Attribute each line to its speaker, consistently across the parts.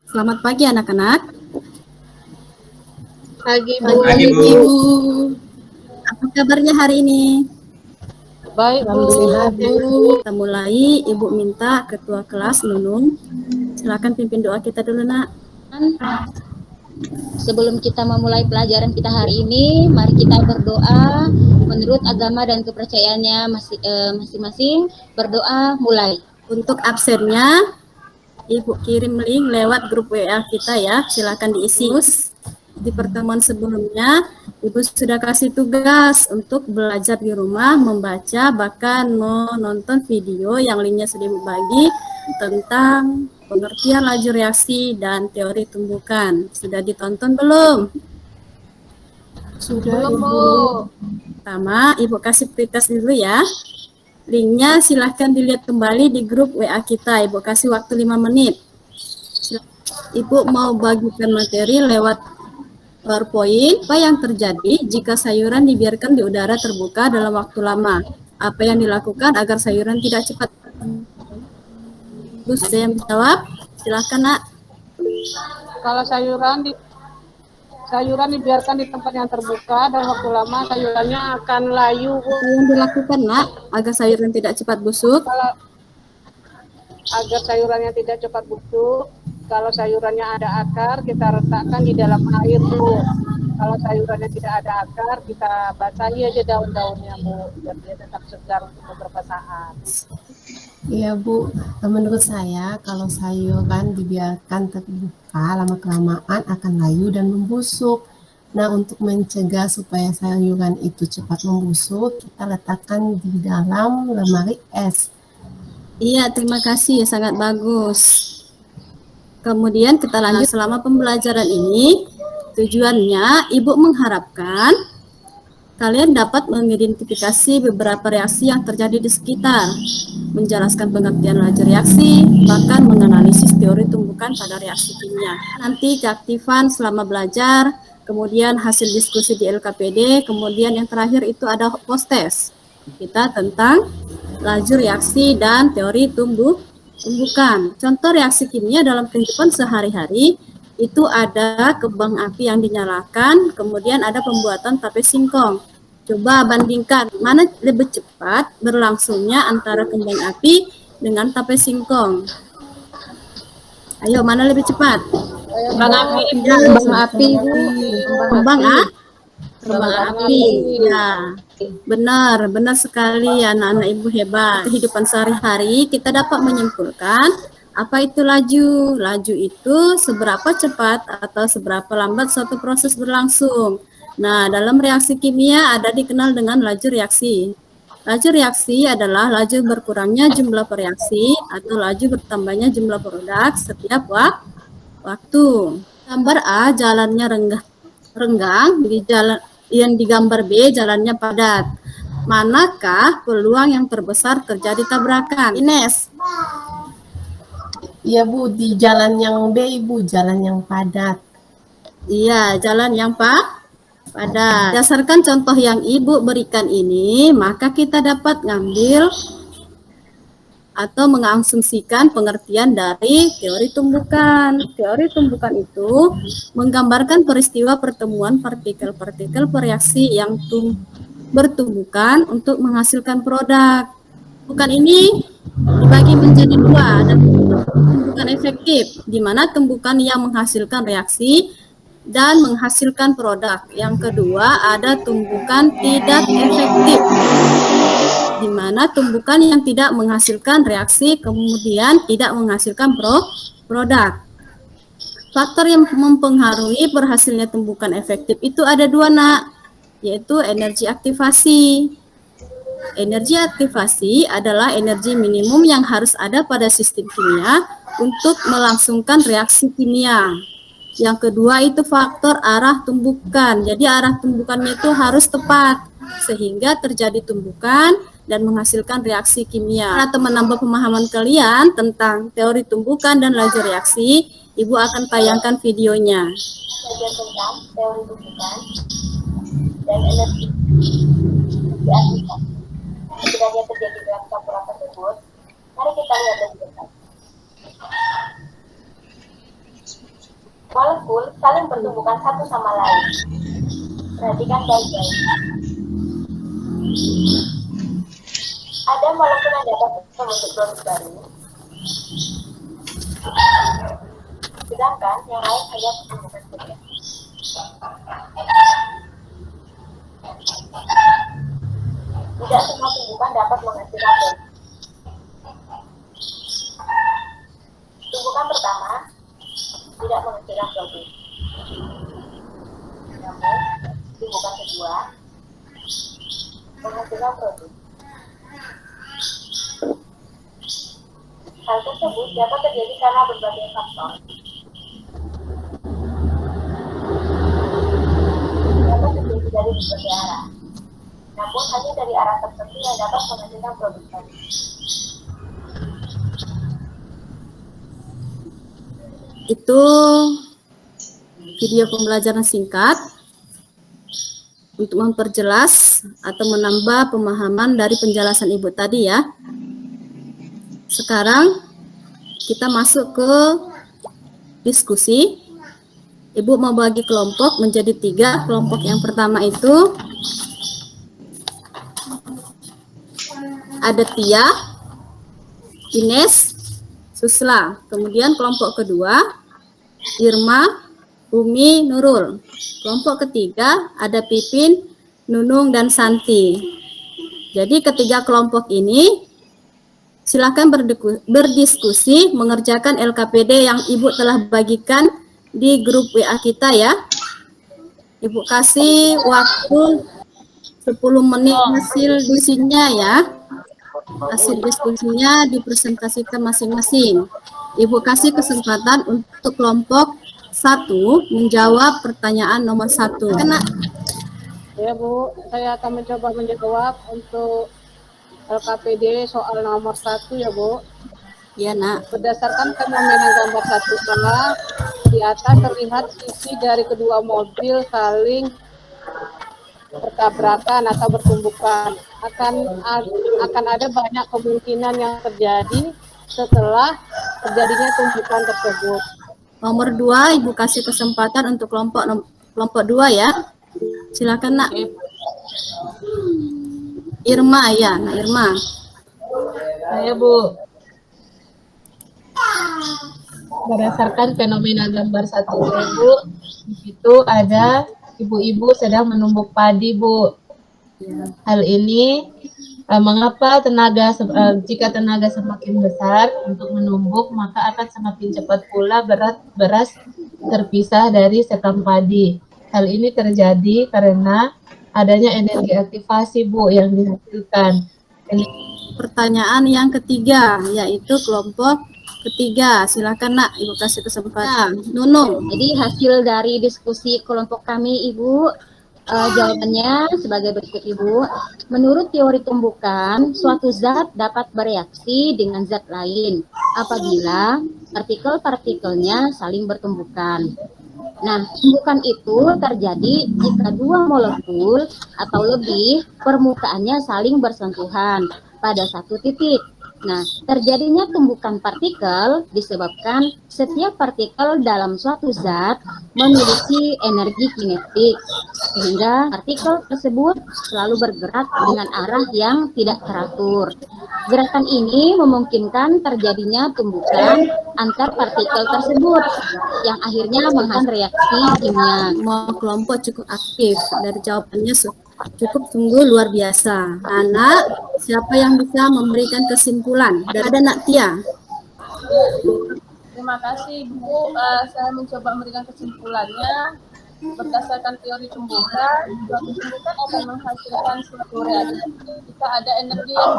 Speaker 1: Selamat pagi anak-anak.
Speaker 2: Pagi, Bu.
Speaker 1: Pagi Ibu. Apa kabarnya hari ini?
Speaker 2: Baik, Bu.
Speaker 1: Kita mulai, Ibu minta ketua kelas Nunung. Silakan pimpin doa kita dulu, Nak.
Speaker 3: Sebelum kita memulai pelajaran kita hari ini, mari kita berdoa menurut agama dan kepercayaannya masing-masing. Berdoa mulai.
Speaker 1: Untuk absennya, Ibu kirim link lewat grup WA kita ya. Silakan diisi. Di pertemuan sebelumnya, Ibu sudah kasih tugas untuk belajar di rumah, membaca, bahkan menonton video yang linknya sudah Ibu bagi tentang pengertian laju reaksi dan teori tumbukan. Sudah ditonton belum?
Speaker 2: Sudah, Bu.
Speaker 1: Pertama, Ibu kasih pretest dulu ya. Linknya silahkan dilihat kembali di grup WA kita. Ibu kasih waktu 5 menit. Ibu mau bagikan materi lewat PowerPoint. Apa yang terjadi jika sayuran dibiarkan di udara terbuka dalam waktu lama? Apa yang dilakukan agar sayuran tidak cepat? Terus ada yang jawab? Silahkan, Nak.
Speaker 2: Kalau sayuran dibiarkan di tempat yang terbuka dan waktu lama sayurannya akan layu, Bu.
Speaker 1: Apa yang dilakukan, Nak, agar sayuran tidak cepat busuk?
Speaker 2: Agar sayurannya tidak cepat busuk, kalau sayurannya ada akar, kita letakkan di dalam air, Bu. Kalau sayurannya tidak ada akar, kita basahi aja daun-daunnya, Bu, biar dia tetap segar untuk beberapa saat.
Speaker 4: Iya, Bu, menurut saya kalau sayuran dibiarkan terbuka lama-kelamaan akan layu dan membusuk. Nah, untuk mencegah supaya sayuran itu cepat membusuk, kita letakkan di dalam lemari es.
Speaker 1: Iya, terima kasih, sangat bagus. Kemudian kita lanjut. Selama pembelajaran ini, tujuannya Ibu mengharapkan kalian dapat mengidentifikasi beberapa reaksi yang terjadi di sekitar, menjelaskan pengertian laju reaksi, bahkan menganalisis teori tumbukan pada reaksi kimia. Nanti keaktifan selama belajar, kemudian hasil diskusi di LKPD, kemudian yang terakhir itu ada post test kita tentang laju reaksi dan teori tumbukan. Contoh reaksi kimia dalam kehidupan sehari-hari itu ada kembang api yang dinyalakan, kemudian ada pembuatan tape singkong. Coba bandingkan mana lebih cepat berlangsungnya antara kembang api dengan tape singkong. Ayo, mana lebih cepat?
Speaker 2: Kembang api,
Speaker 1: Kembang api. Ya, benar sekali anak-anak Ibu hebat. Kehidupan sehari-hari kita dapat menyimpulkan apa itu laju. Laju itu seberapa cepat atau seberapa lambat suatu proses berlangsung. Nah, dalam reaksi kimia ada dikenal dengan laju reaksi. Laju reaksi adalah laju berkurangnya jumlah reaksi atau laju bertambahnya jumlah produk setiap waktu. Gambar A jalannya renggang, di jalan yang digambar B jalannya padat. Manakah peluang yang terbesar terjadi tabrakan? Ines.
Speaker 4: Iya, Bu, di jalan yang B, Ibu, jalan yang padat.
Speaker 1: Iya, jalan yang padat. Berdasarkan contoh yang Ibu berikan ini, maka kita dapat ngambil atau mengasumsikan pengertian dari teori tumbukan. Teori tumbukan itu menggambarkan peristiwa pertemuan partikel-partikel bereaksi yang bertumbukan untuk menghasilkan produk. Tumbukan ini dibagi menjadi dua, ada tumbukan efektif, di mana tumbukan yang menghasilkan reaksi dan menghasilkan produk. Yang kedua ada tumbukan tidak efektif, di mana tumbukan yang tidak menghasilkan reaksi kemudian tidak menghasilkan produk. Faktor yang mempengaruhi berhasilnya tumbukan efektif itu ada dua, Nak, yaitu energi aktivasi. Energi aktivasi adalah energi minimum yang harus ada pada sistem kimia untuk melangsungkan reaksi kimia. Yang kedua itu faktor arah tumbukan. Jadi arah tumbukannya itu harus tepat sehingga terjadi tumbukan dan menghasilkan reaksi kimia. Atau menambah pemahaman kalian tentang teori tumbukan dan laju reaksi, Ibu akan tayangkan videonya.
Speaker 3: Tentang teori tumbukan dan energi aktifasi. Sebenarnya terjadi dalam campuran tersebut. Mari kita lihat lebih dekat.
Speaker 5: molekul saling bertumbukan satu sama lain. Perhatikan baik-baik. Ada molekul yang dapat membentuk produk baru, sedangkan yang lain hanya bertumbukan saja. Tidak semua tumbukan dapat menghasilkan produk. Tumbukan pertama tidak menghasilkan produk. Namun, tumbukan kedua menghasilkan produk. Hal tersebut dapat terjadi karena berbagai faktor. Dapat terjadi dari berbagai arah. Namun hanya dari arah tertentu yang dapat menghasilkan produk tadi.
Speaker 1: Itu video pembelajaran singkat untuk memperjelas atau menambah pemahaman dari penjelasan Ibu tadi ya. Sekarang kita masuk ke diskusi. Ibu mau bagi kelompok menjadi 3. Kelompok yang pertama itu ada Tia, Ines, Susla. Kemudian kelompok kedua Irma, Umi, Nurul. Kelompok ketiga ada Pipin, Nunung, dan Santi. Jadi ketiga kelompok ini silakan berdiskusi mengerjakan LKPD yang Ibu telah bagikan di grup WA kita ya. Ibu kasih waktu 10 menit hasil diskusinya ya. Hasil diskusinya dipresentasikan masing-masing. Ibu kasih kesempatan untuk kelompok 1 menjawab pertanyaan nomor 1. Kena.
Speaker 2: Ya Bu, saya akan mencoba menjawab untuk LKPD soal nomor 1 ya Bu.
Speaker 1: Ya nak.
Speaker 2: Berdasarkan fenomena gambar 1A, di atas terlihat sisi dari kedua mobil saling bertabrakan atau bertumbukan. Akan ada banyak kemungkinan yang terjadi setelah terjadinya tumbukan tersebut.
Speaker 1: Nomor 2 Ibu kasih kesempatan untuk kelompok 2 ya. Silakan nak. Irma ya, Nak Irma.
Speaker 6: Saya Bu. Berdasarkan fenomena gambar 1 Bu, di situ ada ibu-ibu sedang menumbuk padi Bu. Hal ini mengapa jika tenaga semakin besar untuk menumbuk, maka akan semakin cepat pula beras terpisah dari sekam padi. Hal ini terjadi karena adanya energi aktivasi Bu yang dihasilkan.
Speaker 1: Pertanyaan yang ketiga yaitu kelompok ketiga. Silakan nak, Ibu kasih kesempatan. Nunung.
Speaker 3: Jadi hasil dari diskusi kelompok kami Ibu, jawabannya sebagai berikut Ibu. Menurut teori tumbukan, suatu zat dapat bereaksi dengan zat lain apabila partikel-partikelnya saling bertumbukan. Nah, tumbukan itu terjadi jika dua molekul atau lebih permukaannya saling bersentuhan pada satu titik. Nah, terjadinya tumbukan partikel disebabkan setiap partikel dalam suatu zat memiliki energi kinetik, sehingga partikel tersebut selalu bergerak dengan arah yang tidak teratur. Gerakan ini memungkinkan terjadinya tumbukan antar partikel tersebut, yang akhirnya menghasilkan reaksi kimia.
Speaker 1: Semua kelompok cukup aktif. Dari jawabannya cukup sungguh luar biasa. Anak, siapa yang bisa memberikan kesimpulan? Ada Nak Tia.
Speaker 6: Terima kasih Bu. Saya mencoba memberikan kesimpulannya. Berdasarkan teori tumbukan, suatu tumbukan akan menghasilkan suatu reaksi jika ada energi yang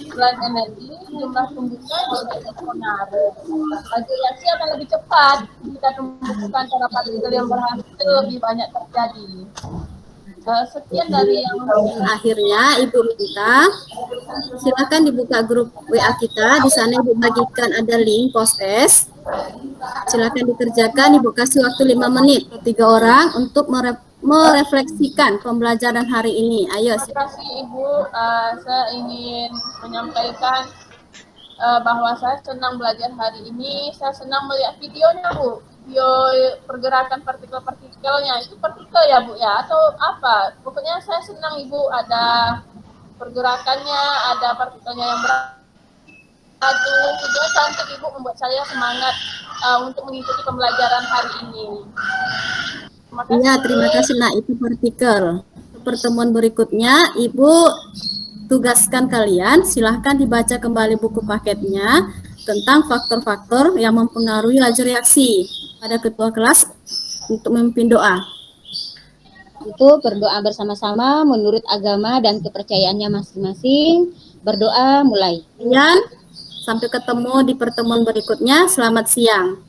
Speaker 6: selain energi, jumlah tumbukan juga berpengaruh. Laju reaksi akan lebih cepat jika tumbukan pada partikel yang berhasil lebih banyak terjadi. Sekian dari yang
Speaker 1: akhirnya Ibu minta silakan dibuka grup WA kita. Di sana Ibu bagikan ada link post test. Silakan dikerjakan. Ibu kasih waktu 5 menit 3 orang untuk merefleksikan pembelajaran hari ini. Ayo.
Speaker 6: Terima kasih Ibu. Saya ingin menyampaikan bahwa saya senang belajar hari ini. Saya senang melihat videonya Bu. pergerakan partikel-partikelnya itu partikel ya Bu ya atau apa? Pokoknya saya senang Ibu ada pergerakannya, ada partikelnya yang beradu. Itu cantik Ibu, membuat saya semangat untuk mengikuti pembelajaran hari ini.
Speaker 1: Iya, terima kasih. Nah, itu partikel. Pertemuan berikutnya, Ibu tugaskan kalian, silahkan dibaca kembali buku paketnya tentang faktor-faktor yang mempengaruhi laju reaksi. Pada ketua kelas untuk memimpin doa.
Speaker 3: Itu berdoa bersama-sama menurut agama dan kepercayaannya masing-masing. Berdoa mulai.
Speaker 1: Sampai ketemu di pertemuan berikutnya. Selamat siang.